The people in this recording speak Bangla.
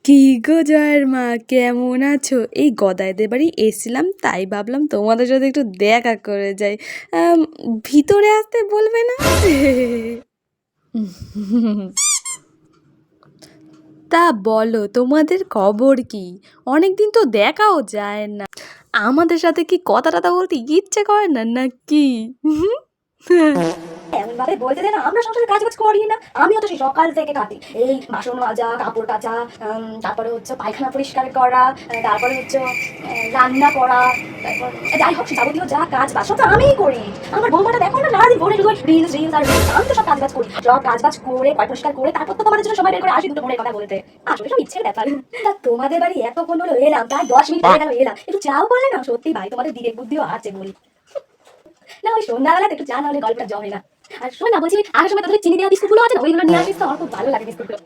কি গো জয়ের মা, কেমন আছো? এই গদাইদের বাড়ি এসেছিলাম, তাই ভাবলাম তোমাদের সাথে একটু দেখা করে যাই। ভিতরে আসতে বলবে না? তা বলো, তোমাদের খবর কি? অনেকদিন তো দেখাও যায় না। আমাদের সাথে কি কথা টথা বলতে ইচ্ছে করে না নাকি? এমন ভাবে বলতে দে না, আমরা সংসারের কাজ বাজ করি না। আমিও তো সেই সকাল থেকে কাটি, এই বাসন মাজা, কাপড় কাচা, তারপরে হচ্ছে পায়খানা পরিষ্কার করা, তারপরে হচ্ছে রান্না করা, তারপর যাই হোক যাবতীয় যা কাজ বাজ সব তো আমিই করি। আমার বৌমাটা দেখো না, সারাদিন ভোরে শুধু রিলস রিলস আর রিলস। আমি তো সব কাজ বাজ করি, সব কাজ বাজ করে পয় পরিষ্কার করে তারপর তো তোমাদের জন্য সময় বের করে আসি দুটো মনের কথা বলতে। আসলে সব ইচ্ছের ব্যাপার। তা তোমাদের বাড়ি এতক্ষণ হলো এলাম, প্রায় 10 মিনিট হয়ে গেল এলাম, একটু চাও বলে না। সত্যি ভাই, তোমাদের বিবেক বুদ্ধিও আছে বলি না। ওই সন্ধ্যাবেলা একটু চা না হলে গল্পটা জমে না। আর শোন না, বলছি আসার সময় তোদের চিনি দেওয়া বিস্কুটগুলো আছে না, ওইগুলো নিয়ে আসিস তো, আমার খুব ভালো লাগে বিস্কুটগুলো।